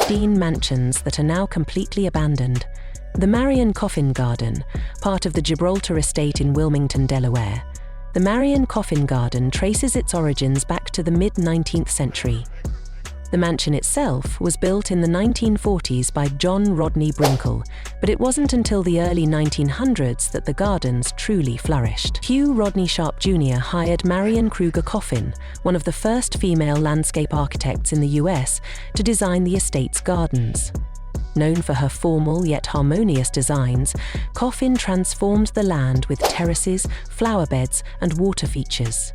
pristine mansions that are now completely abandoned. The Marion Coffin Garden, part of the Gibraltar estate in Wilmington, Delaware. The Marion Coffin Garden traces its origins back to the mid-19th century. The mansion itself was built in the 1940s by John Rodney Brinkle, but it wasn't until the early 1900s that the gardens truly flourished. Hugh Rodney Sharp Jr. hired Marion Kruger Coffin, one of the first female landscape architects in the US, to design the estate's gardens. Known for her formal yet harmonious designs, Coffin transformed the land with terraces, flower beds, and water features.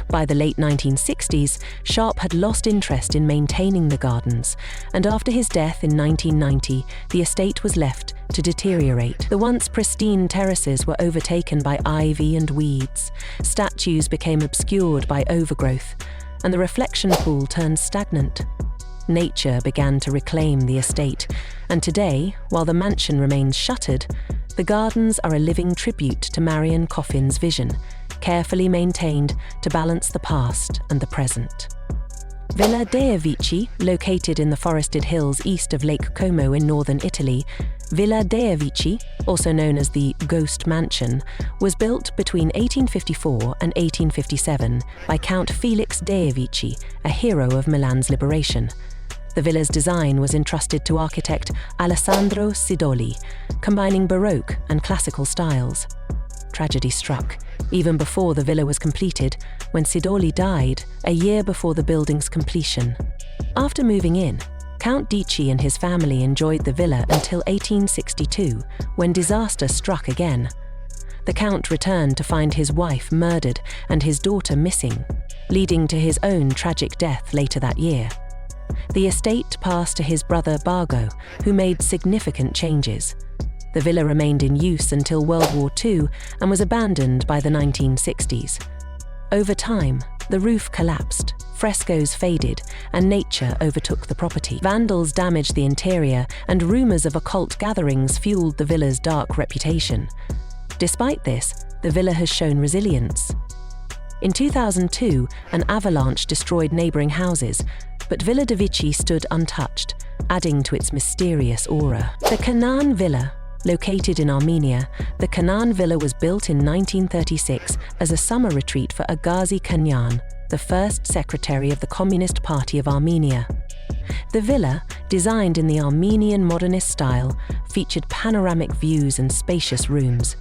By the late 1960s, Sharp had lost interest in maintaining the gardens, and after his death in 1990, the estate was left to deteriorate. The once pristine terraces were overtaken by ivy and weeds, statues became obscured by overgrowth, and the reflection pool turned stagnant. Nature began to reclaim the estate, and today, while the mansion remains shuttered, the gardens are a living tribute to Marion Coffin's vision, carefully maintained to balance the past and the present. Villa dei Vici, located in the forested hills east of Lake Como in northern Italy, Villa dei Vici, also known as the Ghost Mansion, was built between 1854 and 1857 by Count Felix dei Vici, a hero of Milan's liberation. The villa's design was entrusted to architect Alessandro Sidoli, combining Baroque and classical styles. Tragedy struck, even before the villa was completed, when Sidoli died a year before the building's completion. After moving in, Count Dici and his family enjoyed the villa until 1862, when disaster struck again. The Count returned to find his wife murdered and his daughter missing, leading to his own tragic death later that year. The estate passed to his brother Bargo, who made significant changes. The villa remained in use until World War II and was abandoned by the 1960s. Over time, the roof collapsed, frescoes faded, and nature overtook the property. Vandals damaged the interior, and rumors of occult gatherings fueled the villa's dark reputation. Despite this, the villa has shown resilience. In 2002, an avalanche destroyed neighboring houses, but Villa de Vici stood untouched, adding to its mysterious aura. The Canaan Villa, located in Armenia, the Canaan Villa was built in 1936 as a summer retreat for Agazi Kanyan, the first secretary of the Communist Party of Armenia. The villa, designed in the Armenian modernist style, featured panoramic views and spacious rooms.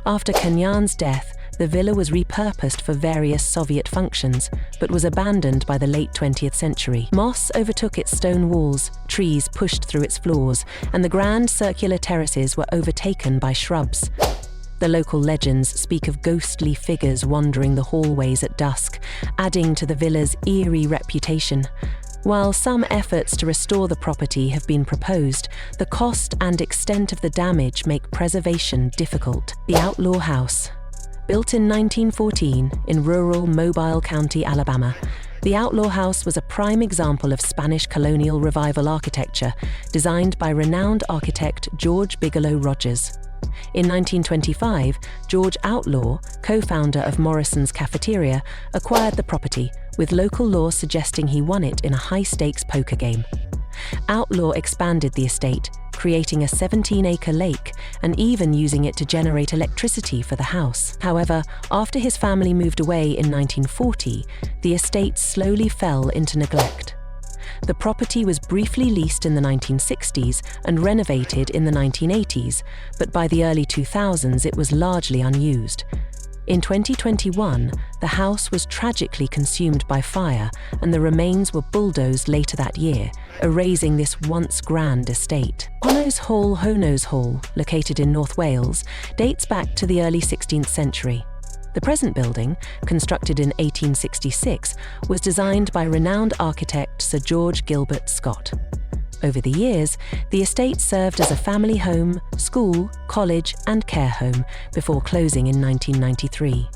After Kanyan's death, the villa was repurposed for various Soviet functions, but was abandoned by the late 20th century. Moss overtook its stone walls, trees pushed through its floors, and the grand circular terraces were overtaken by shrubs. The local legends speak of ghostly figures wandering the hallways at dusk, adding to the villa's eerie reputation. While some efforts to restore the property have been proposed, the cost and extent of the damage make preservation difficult. The Outlaw House. Built in 1914 in rural Mobile County, Alabama, the Outlaw House was a prime example of Spanish colonial revival architecture, designed by renowned architect George Bigelow Rogers. In 1925, George Outlaw, co-founder of Morrison's Cafeteria, acquired the property, with local law suggesting he won it in a high-stakes poker game. Outlaw expanded the estate, creating a 17-acre lake and even using it to generate electricity for the house. However, after his family moved away in 1940, the estate slowly fell into neglect. The property was briefly leased in the 1960s and renovated in the 1980s, but by the early 2000s it was largely unused. In 2021, the house was tragically consumed by fire, and the remains were bulldozed later that year, erasing this once grand estate. Honos Hall, located in North Wales, dates back to the early 16th century. The present building, constructed in 1866, was designed by renowned architect Sir George Gilbert Scott. Over the years, the estate served as a family home, school, college, and care home before closing in 1993.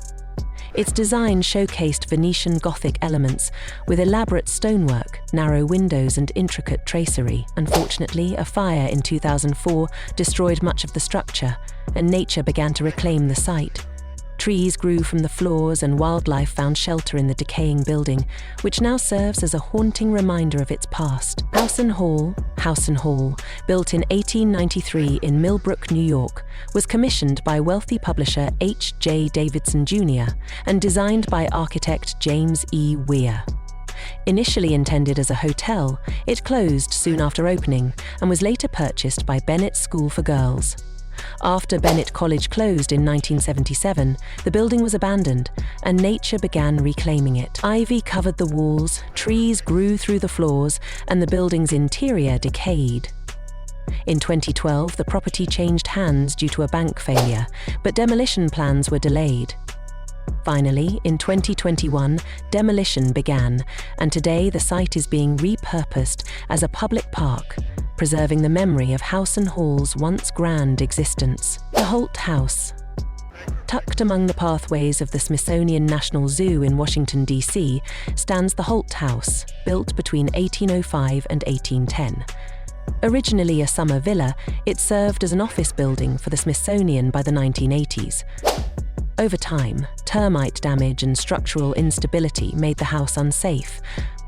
Its design showcased Venetian Gothic elements with elaborate stonework, narrow windows, and intricate tracery. Unfortunately, a fire in 2004 destroyed much of the structure, and nature began to reclaim the site. Trees grew from the floors and wildlife found shelter in the decaying building, which now serves as a haunting reminder of its past. House and Hall, built in 1893 in Millbrook, New York, was commissioned by wealthy publisher H. J. Davidson Jr. and designed by architect James E. Weir. Initially intended as a hotel, it closed soon after opening and was later purchased by Bennett School for Girls. After Bennett College closed in 1977, the building was abandoned and nature began reclaiming it. Ivy covered the walls, trees grew through the floors, and the building's interior decayed. In 2012, the property changed hands due to a bank failure, but demolition plans were delayed. Finally, in 2021, demolition began, and today the site is being repurposed as a public park, preserving the memory of House and Hall's once grand existence. The Holt House. Tucked among the pathways of the Smithsonian National Zoo in Washington, D.C., stands the Holt House, built between 1805 and 1810. Originally a summer villa, it served as an office building for the Smithsonian by the 1980s. Over time, termite damage and structural instability made the house unsafe.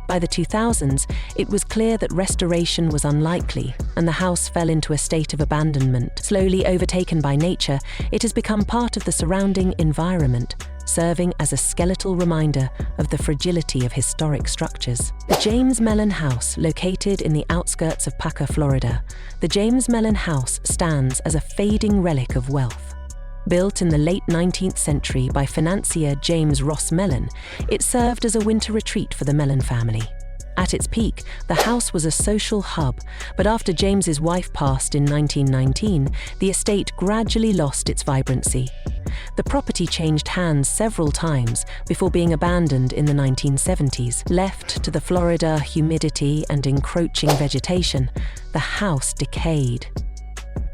By the 2000s, it was clear that restoration was unlikely, and the house fell into a state of abandonment. Slowly overtaken by nature, it has become part of the surrounding environment, serving as a skeletal reminder of the fragility of historic structures. The James Mellon House, located in the outskirts of Paca, Florida. The James Mellon House stands as a fading relic of wealth. Built in the late 19th century by financier James Ross Mellon, it served as a winter retreat for the Mellon family. At its peak, the house was a social hub, but after James's wife passed in 1919, the estate gradually lost its vibrancy. The property changed hands several times before being abandoned in the 1970s. Left to the Florida humidity and encroaching vegetation, the house decayed.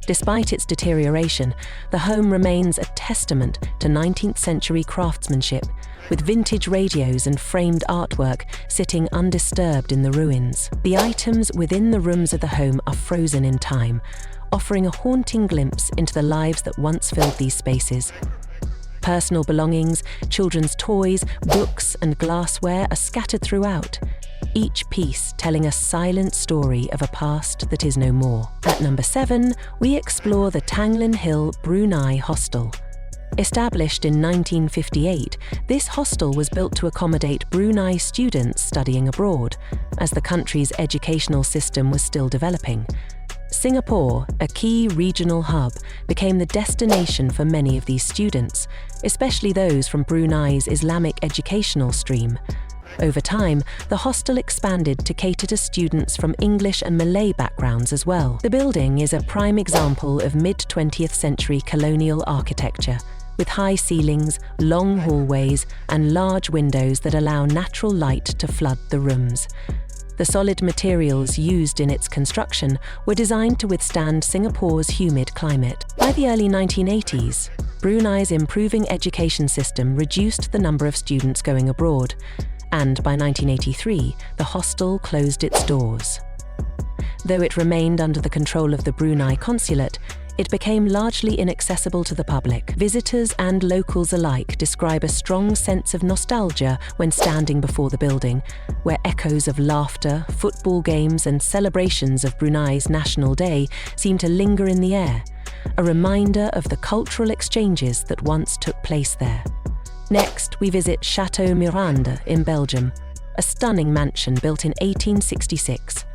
Despite its deterioration, the home remains a testament to 19th century craftsmanship, with vintage radios and framed artwork sitting undisturbed in the ruins. The items within the rooms of the home are frozen in time, offering a haunting glimpse into the lives that once filled these spaces. Personal belongings, children's toys, books, and glassware are scattered throughout, each piece telling a silent story of a past that is no more. At number 7, we explore the Tanglin Hill Brunei Hostel. Established in 1958, this hostel was built to accommodate Brunei students studying abroad, as the country's educational system was still developing. Singapore, a key regional hub, became the destination for many of these students, especially those from Brunei's Islamic educational stream. Over time, the hostel expanded to cater to students from English and Malay backgrounds as well. The building is a prime example of mid-20th century colonial architecture, with high ceilings, long hallways, and large windows that allow natural light to flood the rooms. The solid materials used in its construction were designed to withstand Singapore's humid climate. By the early 1980s, Brunei's improving education system reduced the number of students going abroad, and by 1983, the hostel closed its doors. Though it remained under the control of the Brunei consulate, it became largely inaccessible to the public. Visitors and locals alike describe a strong sense of nostalgia when standing before the building, where echoes of laughter, football games, and celebrations of Brunei's National Day seem to linger in the air, a reminder of the cultural exchanges that once took place there. Next, we visit Chateau Miranda in Belgium, a stunning mansion built in 1866.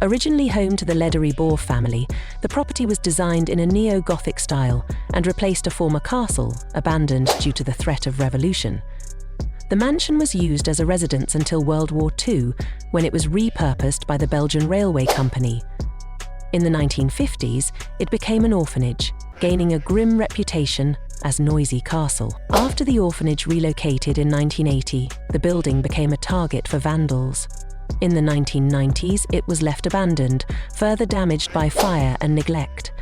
Originally home to the Lederer family, the property was designed in a neo-Gothic style and replaced a former castle, abandoned due to the threat of revolution. The mansion was used as a residence until World War II, when it was repurposed by the Belgian Railway Company. In the 1950s, it became an orphanage, gaining a grim reputation as noisy castle. After the orphanage relocated in 1980, the building became a target for vandals. In the 1990s, it was left abandoned, further damaged by fire and neglect.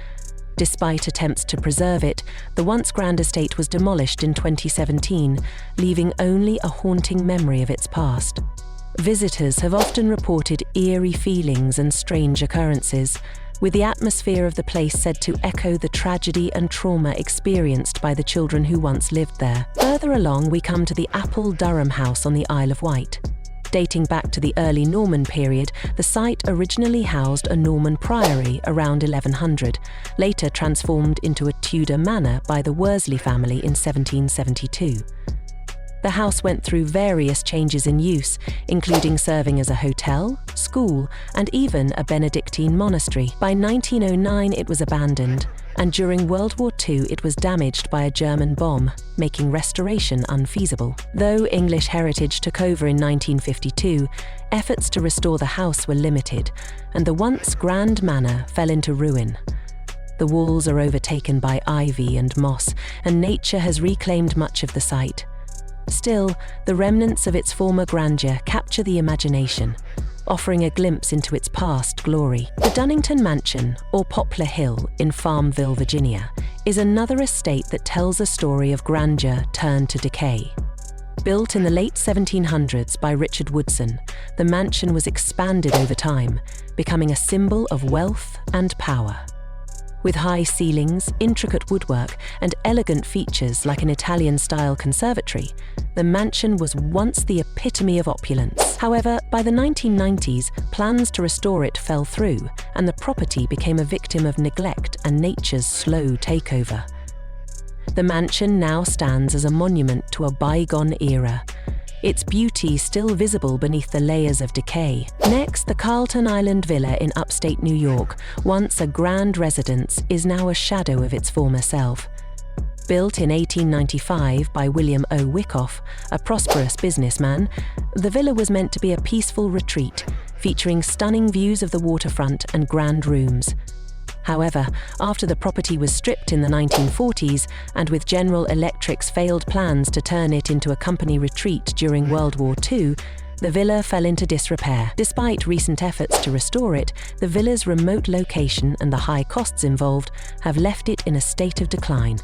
Despite attempts to preserve it, the once grand estate was demolished in 2017, leaving only a haunting memory of its past. Visitors have often reported eerie feelings and strange occurrences, with the atmosphere of the place said to echo the tragedy and trauma experienced by the children who once lived there. Further along, we come to the Durham House on the Isle of Wight. Dating back to the early Norman period, the site originally housed a Norman priory around 1100, later transformed into a Tudor manor by the Worsley family in 1772. The house went through various changes in use, including serving as a hotel, school, and even a Benedictine monastery. By 1909, it was abandoned, and during World War II, it was damaged by a German bomb, making restoration unfeasible. Though English Heritage took over in 1952, efforts to restore the house were limited, and the once grand manor fell into ruin. The walls are overtaken by ivy and moss, and nature has reclaimed much of the site. Still, the remnants of its former grandeur capture the imagination, offering a glimpse into its past glory. The Dunnington Mansion, or Poplar Hill in Farmville, Virginia, is another estate that tells a story of grandeur turned to decay. Built in the late 1700s by Richard Woodson, the mansion was expanded over time, becoming a symbol of wealth and power. With high ceilings, intricate woodwork, and elegant features like an Italian-style conservatory, the mansion was once the epitome of opulence. However, by the 1990s, plans to restore it fell through, and the property became a victim of neglect and nature's slow takeover. The mansion now stands as a monument to a bygone era, its beauty still visible beneath the layers of decay. Next, the Carlton Island Villa in upstate New York, once a grand residence, is now a shadow of its former self. Built in 1895 by William O. Wyckoff, a prosperous businessman, the villa was meant to be a peaceful retreat, featuring stunning views of the waterfront and grand rooms. However, after the property was stripped in the 1940s, and with General Electric's failed plans to turn it into a company retreat during World War II, the villa fell into disrepair. Despite recent efforts to restore it, the villa's remote location and the high costs involved have left it in a state of decline.